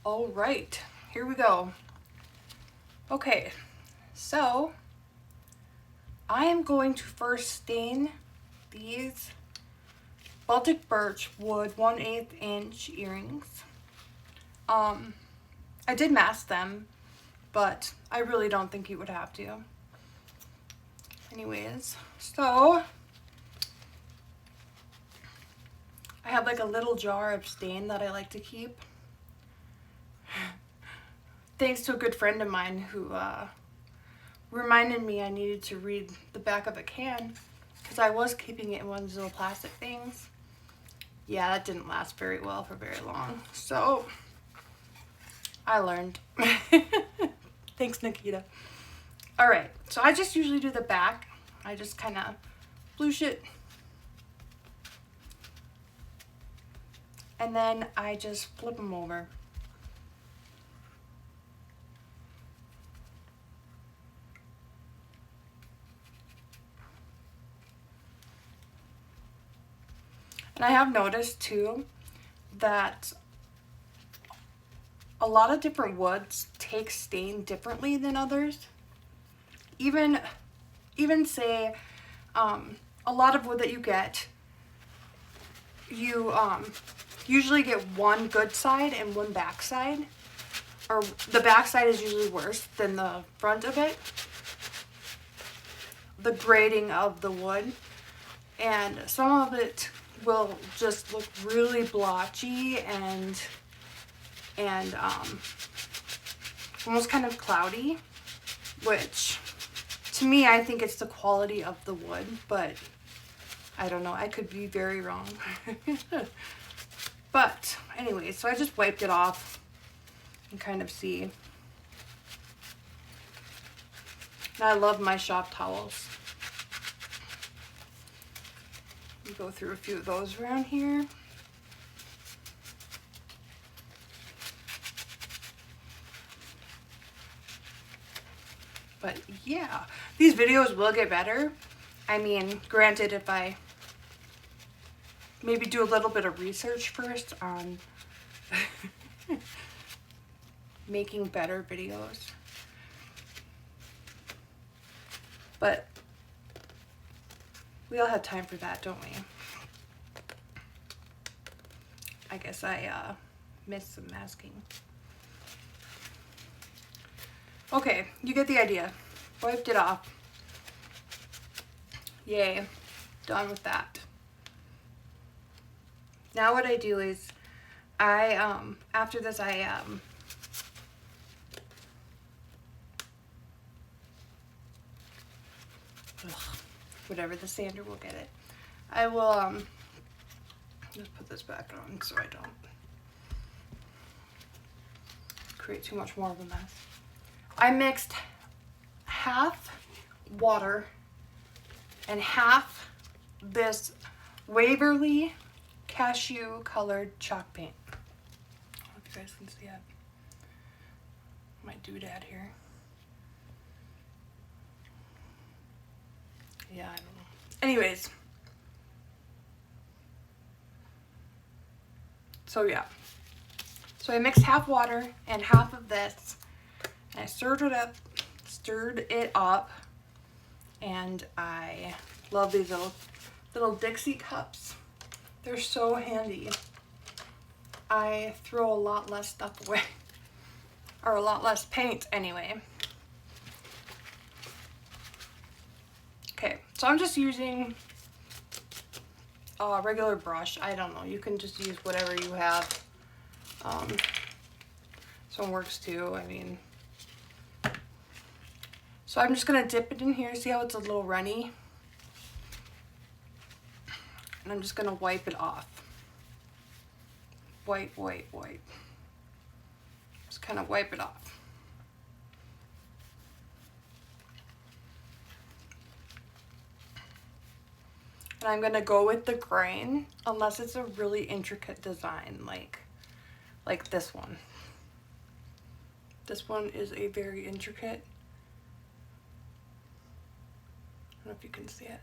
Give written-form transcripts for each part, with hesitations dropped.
All right, here we go. Okay, so I am going to first stain these Baltic birch wood 1/8 inch earrings. I did mask them, but I really don't think you would have to. Anyways, so I have like a little jar of stain that I like to keep. Thanks to a good friend of mine who reminded me I needed to read the back of a can because I was keeping it in one of those little plastic things. Yeah, that didn't last very well for very long. So I learned. Thanks, Nikita. All right, so I just usually do the back. I just kind of sploosh it. And then I just flip them over. And I have noticed too that a lot of different woods take stain differently than others. Even say a lot of wood that you get, you usually get one good side and one back side, or the back side is usually worse than the front of it, the grading of the wood, and some of it will just look really blotchy and almost kind of cloudy, which to me, I think it's the quality of the wood, but I don't know, I could be very wrong. But anyway, so I just wiped it off and kind of see. And I love my shop towels. We go through a few of those around here. But yeah, these videos will get better. I mean, granted, if I maybe do a little bit of research first on making better videos. But we all have time for that, don't we? I guess I missed some masking. Okay, you get the idea. Wiped it off. Yay, done with that. Now what I do is after this whatever, the sander will get it. I will just put this back on so I don't create too much more of a mess. I mixed half water and half this Waverly-Cashew colored chalk paint. I don't know if you guys can see it. My doodad here. Yeah, I don't know. Anyways. So yeah. So I mixed half water and half of this. And I stirred it up. And I love these little Dixie cups. They're so handy. I throw a lot less stuff away. Or a lot less paint anyway. Okay, so I'm just using a regular brush. I don't know, you can just use whatever you have. This one works too, I mean. So I'm just gonna dip it in here, see how it's a little runny? And I'm just gonna wipe it off. Wipe, wipe, wipe. Just kind of wipe it off. And I'm gonna go with the grain, unless it's a really intricate design, like this one. This one is a very intricate. I don't know if you can see it.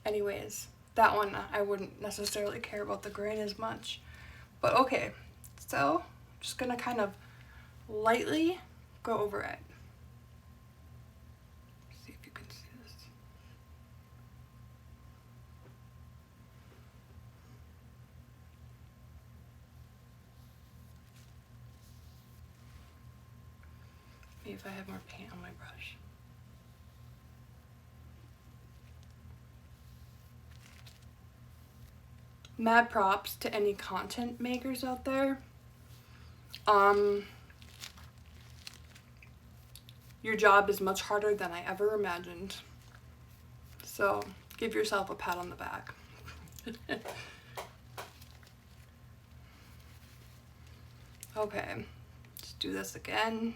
Anyways, that one I wouldn't necessarily care about the grain as much. But okay, so Just gonna kind of lightly go over it. See if you can see this. Maybe if I have more paint on my brush. Mad props to any content makers out there. Your job is much harder than I ever imagined. So give yourself a pat on the back. Okay, let's do this again.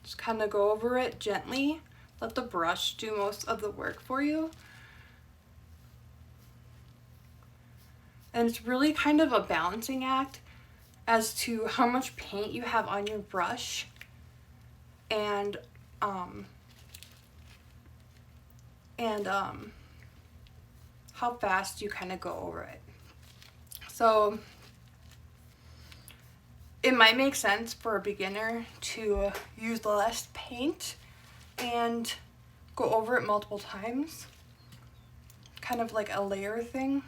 Just kind of go over it gently. Let the brush do most of the work for you. And it's really kind of a balancing act as to how much paint you have on your brush and how fast you kind of go over it. So it might make sense for a beginner to use less paint and go over it multiple times, kind of like a layer thing.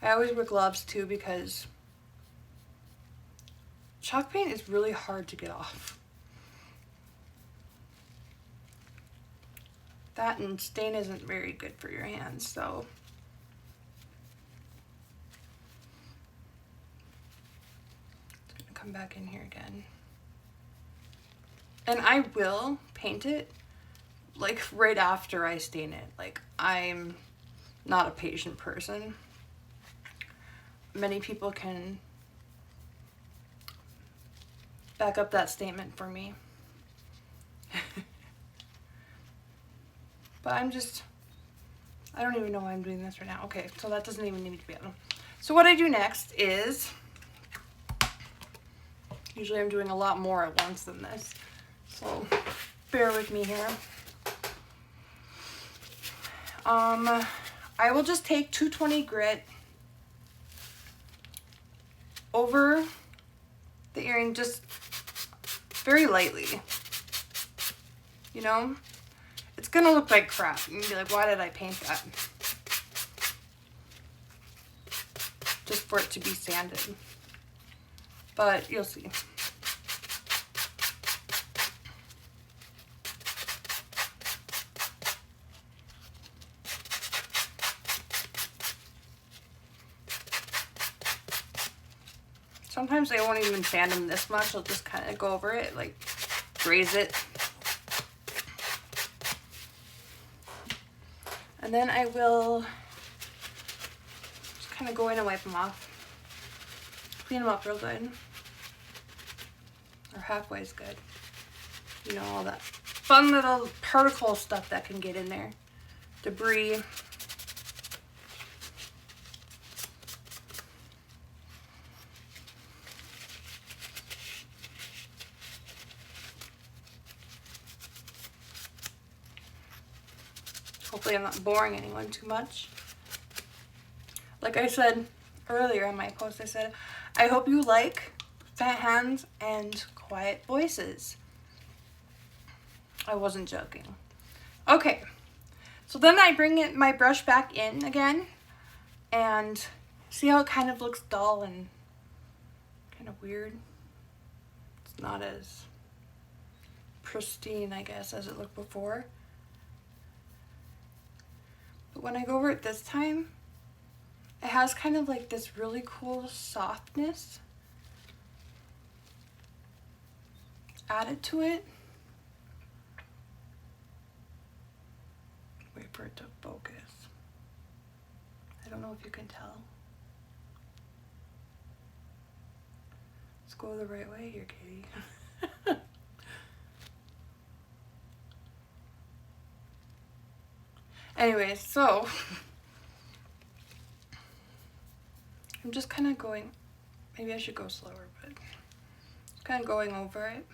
I always wear gloves too because chalk paint is really hard to get off. That and stain isn't very good for your hands, so. It's gonna come back in here again. And I will paint it like right after I stain it. Like, I'm not a patient person. Many people can back up that statement for me. But I don't even know why I'm doing this right now. Okay, so that doesn't even need to be on. So what I do next is, usually I'm doing a lot more at once than this, so bear with me here. I will just take 220 grit over the earring, just very lightly, you know? It's gonna look like crap. You're gonna be like, why did I paint that? Just for it to be sanded. But you'll see. Sometimes I won't even sand them this much. I'll just kind of go over it, like graze it. And then I will just kind of go in and wipe them off. Clean them up real good. Or halfway is good. You know, all that fun little particle stuff that can get in there. Debris. Hopefully I'm not boring anyone too much. Like I said earlier in my post, I said, I hope you like fat hands and quiet voices. I wasn't joking. Okay, so then I bring my brush back in again and see how it kind of looks dull and kind of weird. It's not as pristine, I guess, as it looked before. But when I go over it this time, it has kind of like this really cool softness added to it. Wait for it to focus. I don't know if you can tell. Let's go the right way here, Katie. Anyways, so I'm just kind of going, maybe I should go slower, but just kind of going over it.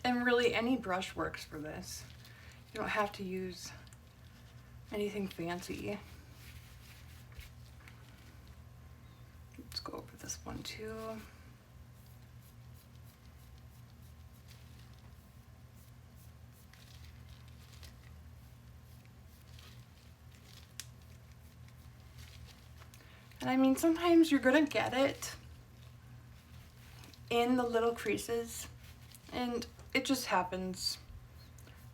And really any brush works for this. You don't have to use anything fancy. Let's go over this one too. And I mean, sometimes you're gonna get it in the little creases, and it just happens.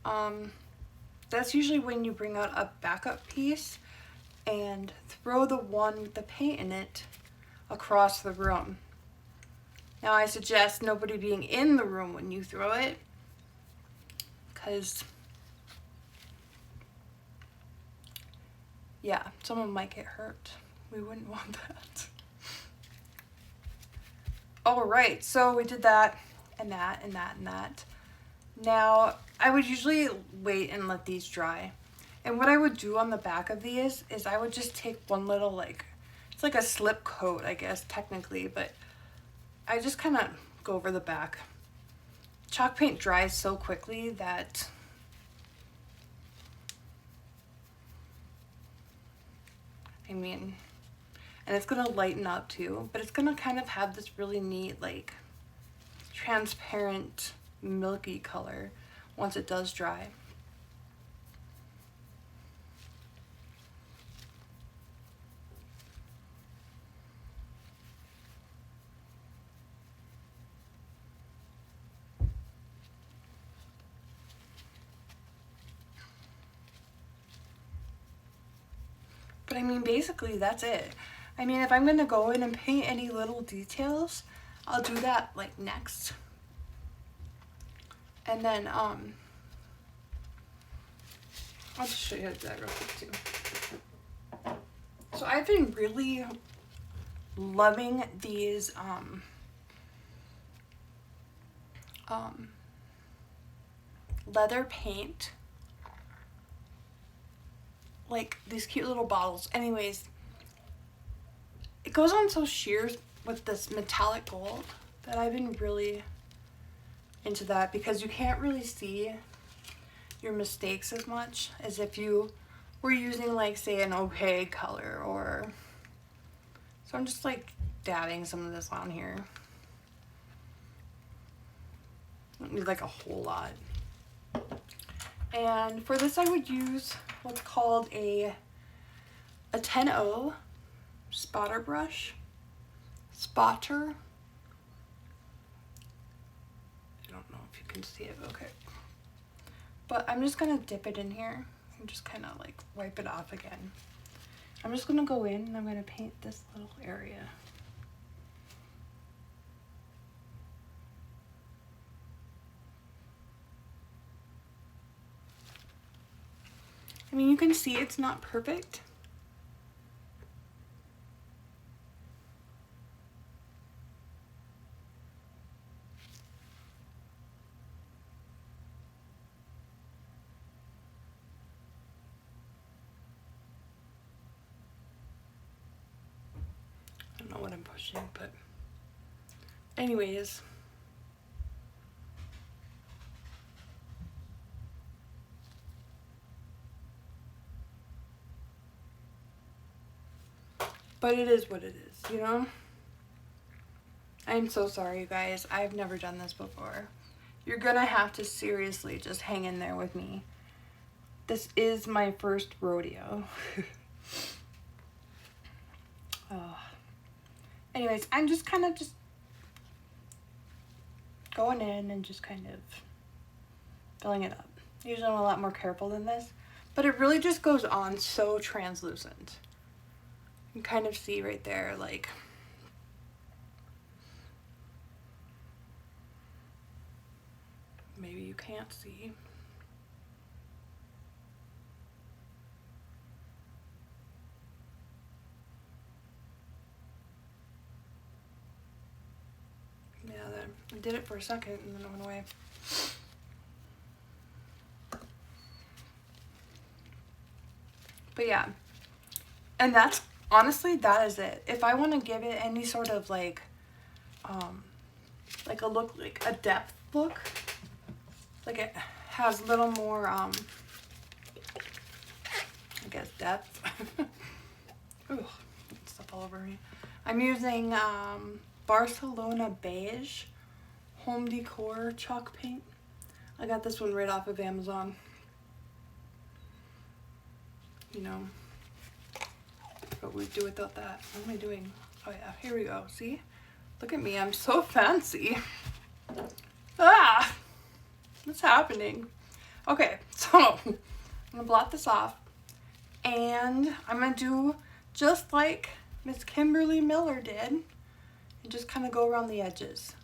That's usually when you bring out a backup piece and throw the one with the paint in it across the room. Now I suggest nobody being in the room when you throw it, because yeah, someone might get hurt. We wouldn't want that. All right, so we did that and that and that and that. Now, I would usually wait and let these dry. And what I would do on the back of these is I would just take one little, like, it's like a slip coat, I guess, technically, but I just kind of go over the back. Chalk paint dries so quickly that I mean, and it's gonna lighten up too, but it's gonna kind of have this really neat, like, transparent, milky color once it does dry. But I mean, basically that's it. I mean, if I'm gonna go in and paint any little details, I'll do that like next. And then I'll just show you how to do that real quick too. So I've been really loving these leather paint, like these cute little bottles. Anyways, it goes on so sheer with this metallic gold that I've been really into that, because you can't really see your mistakes as much as if you were using, like, say, an opaque color. Or so I'm just like dabbing some of this on here. Don't need like a whole lot. And for this I would use what's called a 10-0 spotter brush. Spotter. I don't know if you can see it, okay. But I'm just gonna dip it in here and just kind of like wipe it off again. I'm just gonna go in and I'm gonna paint this little area. I mean, you can see it's not perfect. I don't know what I'm pushing, but anyways. But it is what it is, you know? I'm so sorry, you guys. I've never done this before. You're gonna have to seriously just hang in there with me. This is my first rodeo. Anyways, I'm just kind of just going in and just kind of filling it up. Usually I'm a lot more careful than this, but it really just goes on so translucent. You can kind of see right there, like, maybe you can't see. Yeah, I did it for a second and then it went away. But yeah, and that's, honestly, that is it. If I want to give it any sort of like a look, like a depth look, like it has a little more, guess, depth. Ooh, stuff all over me. I'm using Barcelona Beige home decor chalk paint. I got this one right off of Amazon. You know, what we do without that. What am I doing? Oh yeah, here we go. See? Look at me, I'm so fancy. Ah! What's happening? Okay, so I'm gonna blot this off. And I'm gonna do just like Miss Kimberly Miller did. And just kind of go around the edges.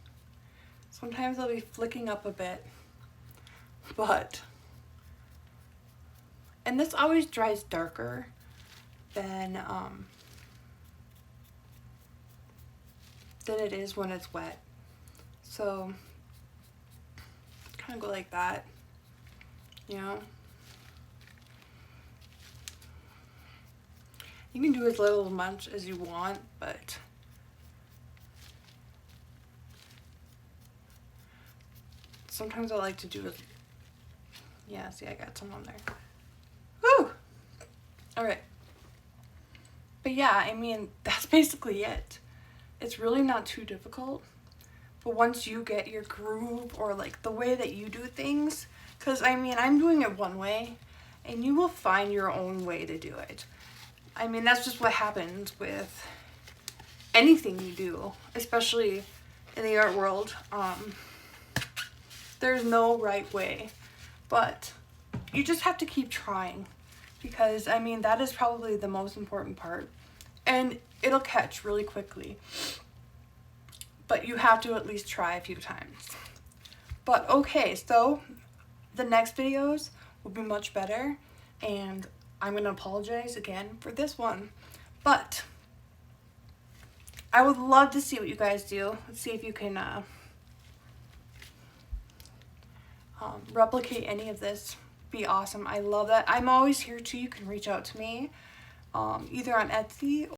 Sometimes I'll be flicking up a bit. But, and this always dries darker than it is when it's wet. So, kind of go like that, you know. You can do as little as much as you want, but sometimes I like to do it. Yeah, see, I got some on there. Woo! Alright. But yeah, I mean, that's basically it. It's really not too difficult. But once you get your groove or like the way that you do things, because I mean, I'm doing it one way and you will find your own way to do it. I mean, that's just what happens with anything you do, especially in the art world. There's no right way, but you just have to keep trying because I mean, that is probably the most important part and it'll catch really quickly. But you have to at least try a few times. But okay, so the next videos will be much better and I'm going to apologize again for this one. But I would love to see what you guys do. Let's see if you can replicate any of this. Be awesome. I love that. I'm always here too. You can reach out to me either on Etsy